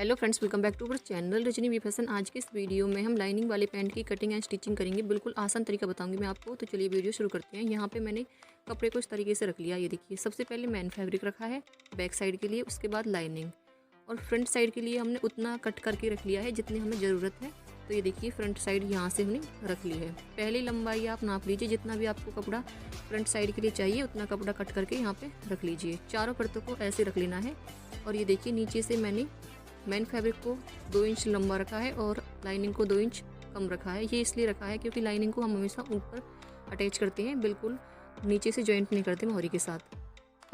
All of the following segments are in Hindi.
Hello friends, welcome back to our channel Rajni V fashion. आज के इस वीडियो में हम लाइनिंग वाले पैंट की कटिंग एंड स्टिचिंग करेंगे। बिल्कुल आसान तरीका बताऊंगी मैं आपको। तो चलिए वीडियो शुरू करते हैं। यहाँ पे मैंने कपड़े को इस तरीके से रख लिया। ये देखिए, सबसे पहले मैन फैब्रिक रखा है बैक साइड के लिए, उसके बाद लाइनिंग, और फ्रंट साइड के लिए हमने उतना कट करके रख लिया है जितनी हमें ज़रूरत है। तो ये देखिए, फ्रंट साइड यहाँ से हमने रख ली है। पहली लंबाई आप नाप लीजिए, जितना भी आपको कपड़ा फ्रंट साइड के लिए चाहिए उतना कपड़ा कट करके यहाँ पे रख लीजिए। चारों परतों को ऐसे रख लेना है। और ये देखिए, नीचे से मैंने मैन फैब्रिक को 2 इंच लंबा रखा है और लाइनिंग को 2 इंच कम रखा है। ये इसलिए रखा है क्योंकि लाइनिंग को हम हमेशा ऊपर अटैच करते हैं, बिल्कुल नीचे से जॉइंट नहीं करते मोहरी के साथ।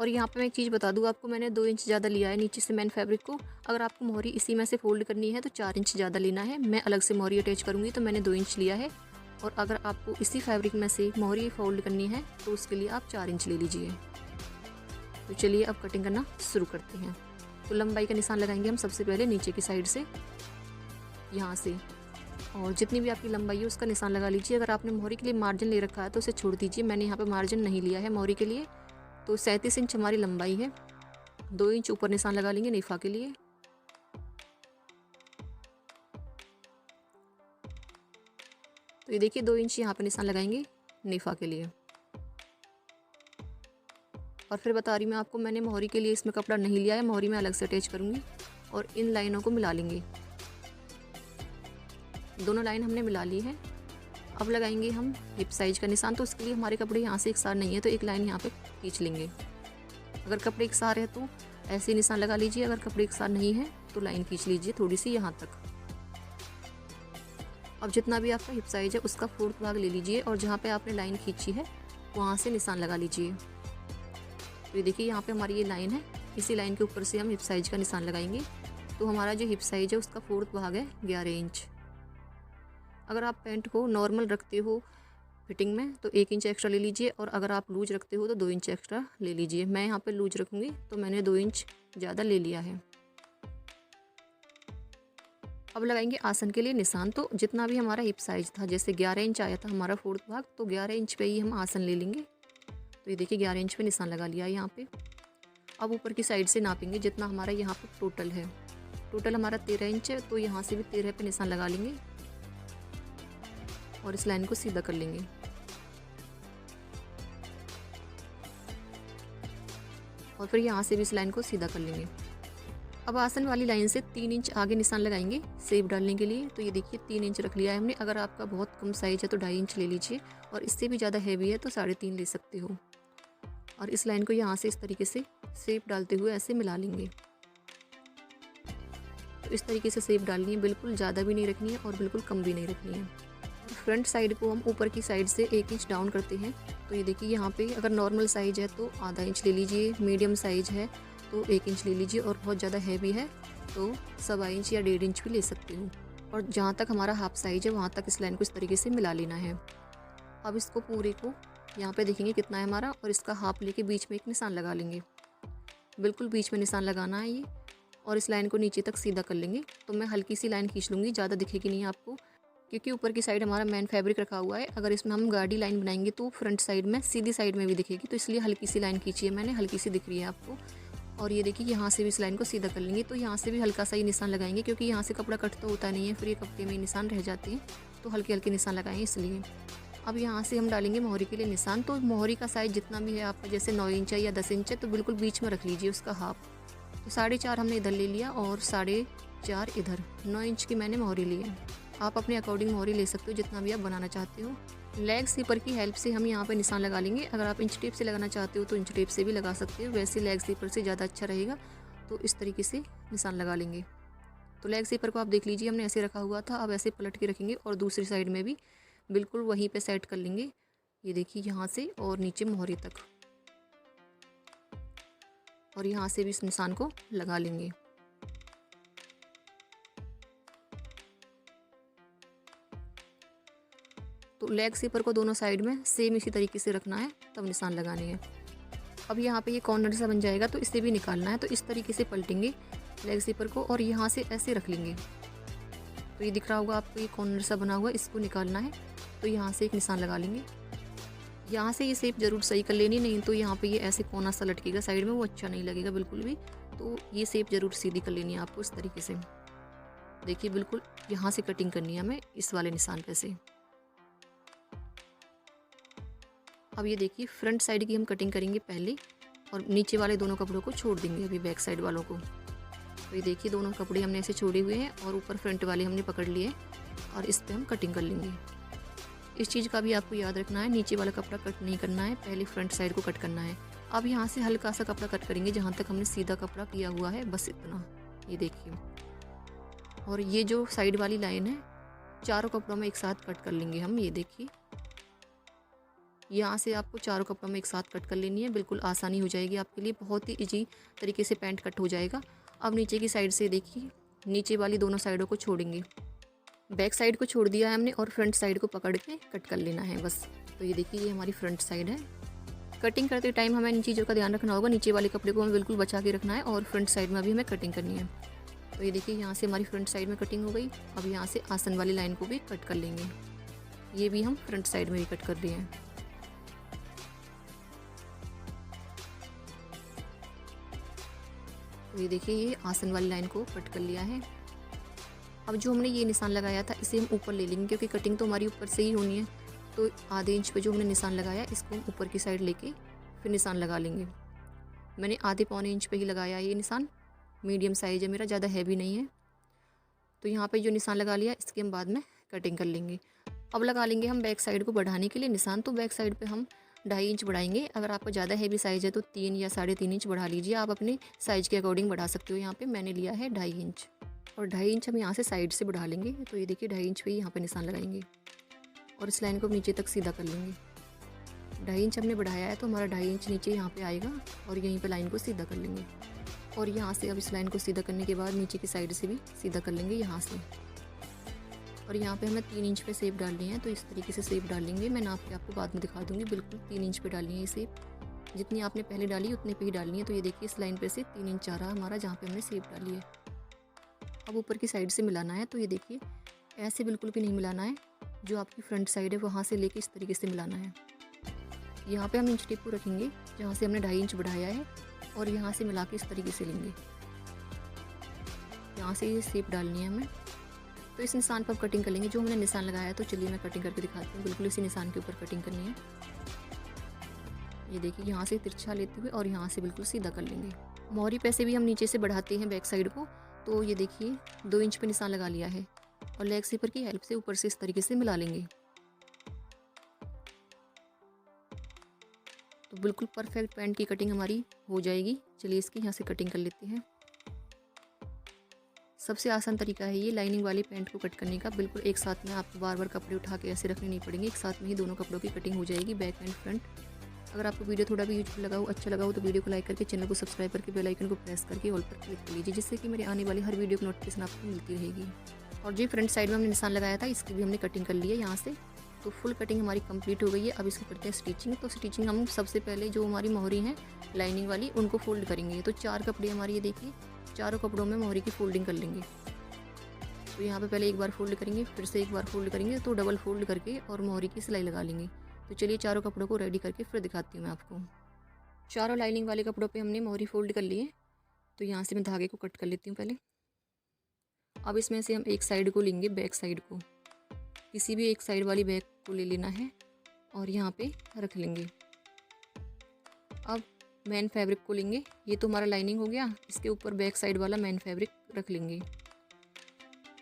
और यहाँ पे मैं एक चीज़ बता दूँ आपको, मैंने 2 इंच ज़्यादा लिया है नीचे से मैन फैब्रिक को। अगर आपको मोहरी इसी में से फोल्ड करनी है तो 4 इंच ज़्यादा लेना है। मैं अलग से मोहरी अटैच करूँगी तो मैंने 2 इंच लिया है। और अगर आपको इसी फैब्रिक में से मोहरी फोल्ड करनी है तो उसके लिए आप 4 इंच ले लीजिए। तो चलिए अब कटिंग करना शुरू करते हैं। तो लंबाई का निशान लगाएंगे हम सबसे पहले नीचे की साइड से, यहाँ से, और जितनी भी आपकी लंबाई है उसका निशान लगा लीजिए। अगर आपने मोहरी के लिए मार्जिन ले रखा है तो उसे छोड़ दीजिए। मैंने यहाँ पे मार्जिन नहीं लिया है मोहरी के लिए। तो 37 इंच हमारी लंबाई है। 2 इंच ऊपर निशान लगा लेंगे नेफा के लिए। तो ये देखिए, 2 इंच यहाँ पे निशान लगाएंगे नेफा के लिए। और फिर बता रही मैं आपको, मैंने मोहरी के लिए इसमें कपड़ा नहीं लिया है, मोहरी में अलग से अटैच करूँगी। और इन लाइनों को मिला लेंगे। दोनों लाइन हमने मिला ली है। अब लगाएंगे हम हिप साइज का निशान। तो उसके लिए हमारे कपड़े यहाँ से एक सार नहीं है तो एक लाइन यहाँ पे खींच लेंगे। अगर कपड़े एक सार है तो ऐसे निशान लगा लीजिए, अगर कपड़े एक सार नहीं है तो लाइन खींच लीजिए थोड़ी सी यहाँ तक। अब जितना भी आपका हिप साइज है उसका 4th भाग ले लीजिए और जहाँ पे आपने लाइन खींची है वहाँ से निशान लगा लीजिए। तो ये देखिए, यहाँ पे हमारी ये लाइन है, इसी लाइन के ऊपर से हम हिप साइज का निशान लगाएंगे। तो हमारा जो हिप साइज है उसका 4th भाग है 11 इंच। अगर आप पैंट को नॉर्मल रखते हो फिटिंग में तो 1 इंच एक्स्ट्रा ले लीजिए, और अगर आप लूज रखते हो तो 2 इंच एक्स्ट्रा ले लीजिए। मैं यहाँ पे लूज रखूँगी तो मैंने 2 इंच ज़्यादा ले लिया है। अब लगाएंगे आसन के लिए निशान। तो जितना भी हमारा हिप साइज था, जैसे 11 इंच आया था हमारा 4th भाग, तो 11 इंच पे ही हम आसन ले लेंगे। तो ये देखिए, 11 इंच पे निशान लगा लिया है यहाँ पे। अब ऊपर की साइड से नापेंगे जितना हमारा यहाँ पे टोटल है। टोटल हमारा 13 इंच है, तो यहाँ से भी 13 पे निशान लगा लेंगे और इस लाइन को सीधा कर लेंगे। और फिर यहाँ से भी इस लाइन को सीधा कर लेंगे। अब आसन वाली लाइन से 3 इंच आगे निशान लगाएंगे शेप डालने के लिए। तो ये देखिए, 3 इंच रख लिया है हमने। अगर आपका बहुत कम साइज है तो 2.5 इंच ले लीजिए, और इससे भी ज़्यादा हैवी है तो 3.5 ले सकते हो। और इस लाइन को यहाँ से इस तरीके से शेप डालते हुए ऐसे मिला लेंगे। तो इस तरीके से शेप डालनी है, बिल्कुल ज़्यादा भी नहीं रखनी है और बिल्कुल कम भी नहीं रखनी है। फ्रंट साइड को हम ऊपर की साइड से 1 इंच डाउन करते हैं। तो ये देखिए, यहाँ पे अगर नॉर्मल साइज है तो आधा इंच ले लीजिए, मीडियम साइज है तो 1 इंच ले लीजिए, और बहुत ज़्यादा हैवी है तो 1.25 इंच या 1.5 इंच भी ले सकते हो। और जहाँ तक हमारा हाफ साइज है वहाँ तक इस लाइन को इस तरीके से मिला लेना है। अब इसको पूरे को यहाँ पे देखेंगे कितना है हमारा, और इसका हाफ लेके बीच में एक निशान लगा लेंगे। बिल्कुल बीच में निशान लगाना है ये, और इस लाइन को नीचे तक सीधा कर लेंगे। तो मैं हल्की सी लाइन खींच लूँगी, ज़्यादा दिखेगी नहीं आपको, क्योंकि ऊपर की साइड हमारा मैन फैब्रिक रखा हुआ है। अगर इसमें हम गाड़ी लाइन बनाएंगे तो फ्रंट साइड में सीधी साइड में भी दिखेगी, तो इसलिए हल्की सी लाइन खींची है मैंने, हल्की सी दिख रही है आपको। और ये देखिए, यहाँ से भी इस लाइन को सीधा कर लेंगे। तो यहाँ से भी हल्का सा ही निशान लगाएंगे, क्योंकि यहाँ से कपड़ा कट तो होता नहीं है, फिर ये कपड़े में निशान रह जाते हैं, तो हल्के हल्के निशान लगाएंगे इसलिए। अब यहाँ से हम डालेंगे मोहरी के लिए निशान। तो मोहरी का साइज़ जितना भी है आपका, जैसे 9 इंच है या 10 इंच है, तो बिल्कुल बीच में रख लीजिए उसका हाफ। तो 4.5 हमने इधर ले लिया और 4.5 इधर। 9 इंच की मैंने मोहरी ली है। आप अपने अकॉर्डिंग मोहरी ले सकते हो जितना भी आप बनाना चाहते हो। लेग स्लीपर की हेल्प से हम यहाँ पे निशान लगा लेंगे। अगर आप इंच टेप से लगाना चाहते हो तो इंच टेप से भी लगा सकते हो, वैसे लेग स्लीपर से ज़्यादा अच्छा रहेगा। तो इस तरीके से निशान लगा लेंगे। तो लेग स्लीपर को आप देख लीजिए, हमने ऐसे रखा हुआ था, अब ऐसे पलट के रखेंगे और दूसरी साइड में भी बिल्कुल वहीं पे सेट कर लेंगे। ये देखिए, यहाँ से और नीचे मोहरी तक, और यहाँ से भी इस निशान को लगा लेंगे। तो लेग स्लीपर को दोनों साइड में सेम इसी तरीके से रखना है, तब निशान लगाने हैं। अब यहाँ पे ये कॉर्नर सा बन जाएगा तो इसे भी निकालना है। तो इस तरीके से पलटेंगे लेग स्लीपर को और यहाँ से ऐसे रख लेंगे। तो ये दिख रहा होगा आपको, ये कॉर्नर सा बना हुआ, इसको निकालना है। तो यहाँ से एक निशान लगा लेंगे। यहाँ से ये शेप ज़रूर सही कर लेनी, नहीं तो यहाँ पे ये ऐसे कोना सा लटकेगा साइड में, वो अच्छा नहीं लगेगा बिल्कुल भी। तो ये शेप ज़रूर सीधी कर लेनी है आपको इस तरीके से। देखिए बिल्कुल यहाँ से कटिंग करनी है हमें इस वाले निशान पे से। अब ये देखिए फ्रंट साइड की हम कटिंग करेंगे पहले और नीचे वाले दोनों कपड़ों को छोड़ देंगे अभी बैक साइड वालों को। तो ये देखिए दोनों कपड़े हमने ऐसे छोड़े हुए हैं और ऊपर फ्रंट वाले हमने पकड़ लिए और इस पे हम कटिंग कर लेंगे। इस चीज़ का भी आपको याद रखना है, नीचे वाला कपड़ा कट नहीं करना है, पहले फ्रंट साइड को कट करना है। अब यहाँ से हल्का सा कपड़ा कट करेंगे जहाँ तक हमने सीधा कपड़ा किया हुआ है, बस इतना। ये देखिए, और ये जो साइड वाली लाइन है चारों कपड़ों में एक साथ कट कर लेंगे हम। ये देखिए यहाँ से आपको चारों कपड़ों में एक साथ कट कर लेनी है, बिल्कुल आसानी हो जाएगी आपके लिए, बहुत ही इजी तरीके से पैंट कट हो जाएगा। अब नीचे की साइड से देखिए, नीचे वाली दोनों साइडों को छोड़ेंगे, बैक साइड को छोड़ दिया है हमने और फ्रंट साइड को पकड़ के कट कर लेना है बस। तो ये देखिए ये हमारी फ्रंट साइड है। कटिंग करते टाइम हमें इन चीज़ों का ध्यान रखना होगा, नीचे वाले कपड़े को हमें बिल्कुल बचा के रखना है और फ्रंट साइड में भी हमें कटिंग करनी है। तो ये देखिए यहाँ से हमारी फ्रंट साइड में कटिंग हो गई। अब यहाँ से आसन वाली लाइन को भी कट कर लेंगे, ये भी हम फ्रंट साइड में भी कट कर दिए हैं। तो ये देखिए ये आसन वाली लाइन को कट कर लिया है। अब जो हमने ये निशान लगाया था इसे हम ऊपर ले लेंगे, क्योंकि कटिंग तो हमारी ऊपर से ही होनी है। तो आधे इंच पे जो हमने निशान लगाया इसको हम ऊपर की साइड लेके फिर निशान लगा लेंगे। मैंने आधे पौने इंच पे ही लगाया ये निशान, मीडियम साइज है मेरा, ज़्यादा हैवी नहीं है। तो यहाँ पे जो निशान लगा लिया इसके हम बाद में कटिंग कर लेंगे। अब लगा लेंगे हम बैक साइड को बढ़ाने के लिए निशान। तो बैक साइड पे हम 2.5 इंच बढ़ाएंगे। अगर आपका ज़्यादा हैवी साइज़ है तो 3 या 3.5 इंच बढ़ा लीजिए, आप अपने साइज़ के अकॉर्डिंग बढ़ा सकते हो। यहाँ पे मैंने लिया है 2.5 इंच और 2.5 इंच हम यहाँ से साइड से बढ़ा लेंगे। तो ये देखिए 2.5 इंच पे यहाँ पे निशान लगाएंगे और इस लाइन को नीचे तक सीधा कर लेंगे। 2.5 इंच हमने बढ़ाया है तो हमारा 2.5 इंच नीचे यहाँ पे आएगा और यहीं पे लाइन को सीधा कर लेंगे। और यहाँ से अब इस लाइन को सीधा करने के बाद नीचे की साइड से भी सीधा कर लेंगे यहाँ से। और यहाँ पे हमें 3 इंच पे सेप डालनी है, तो इस तरीके से सेप डालेंगे। मैं नाप के आपको बाद में दिखा दूँगी। बिल्कुल 3 इंच पे डालनी है ये सेप, जितनी आपने पहले डाली उतने पे ही डालनी है। तो ये देखिए इस लाइन पे से 3 इंच आ रहा हमारा जहाँ पे हमने सेप डाली है। अब ऊपर की साइड से मिलाना है। तो ये देखिए ऐसे बिल्कुल भी नहीं मिलाना है, जो आपकी फ्रंट साइड है वहाँ से लेके इस तरीके से मिलाना है। यहाँ पे हम इंच टेप को रखेंगे जहाँ से हमने 2.5 इंच बढ़ाया है और यहाँ से मिला के इस तरीके से लेंगे। यहाँ से ये शेप डालनी है हमें। तो इस निशान पर कटिंग कर लेंगे जो हमने निशान लगाया है। तो चलिए मैं कटिंग करके दिखाती हूँ। बिल्कुल इसी निशान के ऊपर कटिंग करनी है। ये देखिए यहाँ से तिरछा लेते हुए और यहाँ से बिल्कुल सीधा कर लेंगे। मोहरी पे से भी हम नीचे से बढ़ाते हैं बैक साइड को। तो ये देखिए 2 इंच पे निशान लगा लिया है और लेग सीपर की हेल्प से ऊपर से इस तरीके से मिला लेंगे। तो बिल्कुल परफेक्ट पैंट की कटिंग हमारी हो जाएगी। चलिए इसकी यहाँ से कटिंग कर लेते हैं। सबसे आसान तरीका है ये लाइनिंग वाले पैंट को कट करने का। बिल्कुल एक साथ में आपको बार बार कपड़े उठा के ऐसे रखने नहीं पड़ेंगे, एक साथ में ही दोनों कपड़ों की कटिंग हो जाएगी, बैक एंड फ्रंट। अगर आपको वीडियो थोड़ा भी यूजफुल लगा हो, अच्छा लगा हो, तो वीडियो को लाइक करके चैनल को सब्सक्राइब करके बेल आइकन को प्रेस करके ऑल पर क्लिक कर लीजिए, जिससे कि मेरे आने वाली हर वीडियो की नोटिफिकेशन आपको मिलती रहेगी। और जो फ्रंट साइड में हमने निशान लगाया था इसकी भी हमने कटिंग कर ली है यहाँ से। तो फुल कटिंग हमारी कंप्लीट हो गई है। अब इसको करते हैं स्टिचिंग। तो स्टिचिंग हम सबसे पहले जो हमारी मोहरी हैं लाइनिंग वाली उनको फोल्ड करेंगे। तो 4 कपड़े हमारी ये देखिए, चारों कपड़ों में मोहरी की फोल्डिंग कर लेंगे। तो यहाँ पे पहले एक बार फोल्ड करेंगे, फिर से एक बार फोल्ड करेंगे, तो डबल फोल्ड करके और मोहरी की सिलाई लगा लेंगे। तो चलिए चारों कपड़ों को रेडी करके फिर दिखाती हूँ मैं आपको। चारों लाइनिंग वाले कपड़ों पे हमने मोहरी फोल्ड कर ली है। तो यहाँ से मैं धागे को कट कर लेती हूँ पहले। अब इसमें से हम एक साइड को लेंगे, बैक साइड को, किसी भी एक साइड वाली बैक को ले लेना है और यहाँ पे रख लेंगे। अब मेन फैब्रिक को लेंगे, ये तो हमारा लाइनिंग हो गया, इसके ऊपर बैक साइड वाला मेन फैब्रिक रख लेंगे।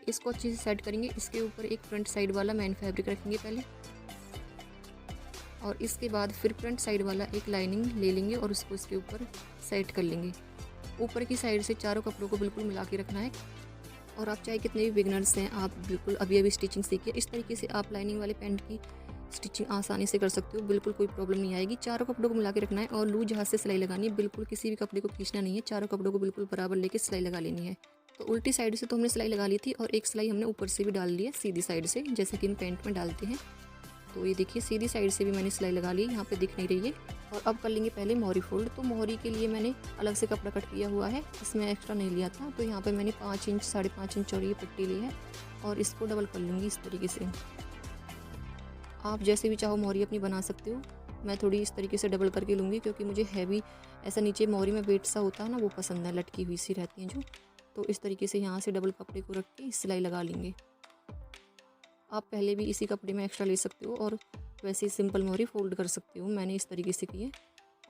इसको अच्छे से सेट करेंगे। इसके ऊपर एक फ्रंट साइड वाला मेन फैब्रिक रखेंगे पहले, और इसके बाद फिर फ्रंट साइड वाला एक लाइनिंग ले लेंगे और उसको इसके ऊपर सेट कर लेंगे। ऊपर की साइड से चारों कपड़ों को बिल्कुल मिला के रखना है। और आप चाहे कितने भी बिगनर्स हैं, आप बिल्कुल अभी स्टिचिंग सीखिए। इस तरीके से आप लाइनिंग वाले पैंट की स्टिचिंग आसानी से कर सकते हो, बिल्कुल कोई प्रॉब्लम नहीं आएगी। चारों कपड़ों को मिला के रखना है और लूज हाथ से सिलाई लगानी है। बिल्कुल किसी भी कपड़े को खींचना नहीं है, चारों कपड़ों को बिल्कुल बराबर लेके सिलाई लगा लेनी है। तो उल्टी साइड से तो हमने सिलाई लगा ली थी और एक सिलाई हमने ऊपर से भी डाल ली है सीधी साइड से, जैसे कि हम पैंट में डालते हैं। तो ये देखिए सीधी साइड से भी मैंने सिलाई लगा ली, यहाँ पे दिख नहीं रही है। और अब कर लेंगे पहले मोहरी फोल्ड। तो मोहरी के लिए मैंने अलग से कपड़ा कट किया हुआ है, इसमें एक्स्ट्रा नहीं लिया था। तो यहाँ पे मैंने 5 इंच 5.5 इंच चौड़ी पट्टी ली है और इसको डबल कर लूँगी इस तरीके से। आप जैसे भी चाहो मोहरी अपनी बना सकते हो। मैं थोड़ी इस तरीके से डबल करके लूँगी क्योंकि मुझे हैवी ऐसा नीचे मोहरी में वेट सा होता है ना, वो पसंद है, लटकी हुई सी रहती हैं जो। तो इस तरीके से यहाँ से डबल कपड़े को रख के सिलाई लगा लेंगे। आप पहले भी इसी कपड़े में एक्स्ट्रा ले सकते हो और वैसे ही सिंपल मोहरी फोल्ड कर सकते हो। मैंने इस तरीके से की है।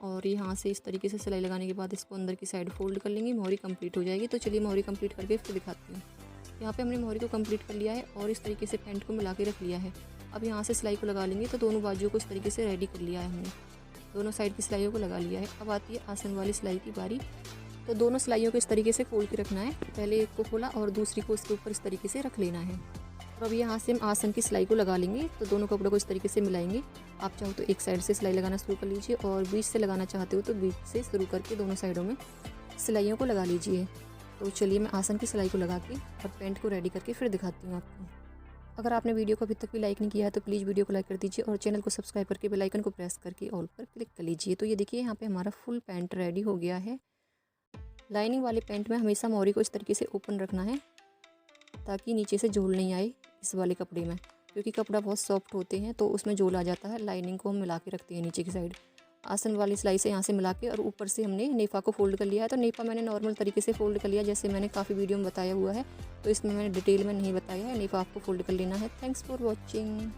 और यहाँ से इस तरीके से सिलाई लगाने के बाद इसको अंदर की साइड फोल्ड कर लेंगे, मोहरी कंप्लीट हो जाएगी। तो चलिए मोहरी कंप्लीट करके फिर दिखाती हूँ। यहाँ पे हमने मोहरी को कंप्लीट कर लिया है और इस तरीके से पैंट को मिला के रख लिया है। अब यहाँ से सिलाई को लगा लेंगे। तो दोनों बाजुओं को इस तरीके से रेडी कर लिया है हमने, दोनों साइड की सिलाइयों को लगा लिया है। अब आती है आसन वाली सिलाई की बारी। तो दोनों सिलाइयों को इस तरीके से खोल के रखना है। पहले एक को खोला और दूसरी को इसके ऊपर इस तरीके से रख लेना है। और अब यहाँ से हम आसन की सिलाई को लगा लेंगे। तो दोनों कपड़ों को इस तरीके से मिलाएंगे। आप चाहो तो एक साइड से सिलाई लगाना शुरू कर लीजिए और बीच से लगाना चाहते हो तो बीच से शुरू करके दोनों साइडों में सिलाइयों को लगा लीजिए। तो चलिए मैं आसन की सिलाई को लगा के और पैंट को रेडी करके फिर दिखाती हूँ आपको। अगर आपने वीडियो को अभी तक भी लाइक नहीं किया है तो प्लीज़ वीडियो को लाइक कर दीजिए और चैनल को सब्सक्राइब करके बेल आइकन को प्रेस करके ऑल पर क्लिक कर लीजिए। तो ये देखिए यहाँ पे हमारा फुल पैंट रेडी हो गया है। लाइनिंग वाले पैंट में हमेशा मोहरी को इस तरीके से ओपन रखना है ताकि नीचे से झोल नहीं आए इस वाले कपड़े में, क्योंकि कपड़ा बहुत सॉफ्ट होते हैं तो उसमें झोल आ जाता है। लाइनिंग को हम मिला के रखते हैं नीचे की साइड आसन वाली सिलाई से यहाँ से मिला के, और ऊपर से हमने नेफा को फोल्ड कर लिया है। तो नेफा मैंने नॉर्मल तरीके से फोल्ड कर लिया जैसे मैंने काफ़ी वीडियो में बताया हुआ है, तो इसमें मैंने डिटेल में नहीं बताया है। नेफा आपको फोल्ड कर लेना है। Thanks for watching.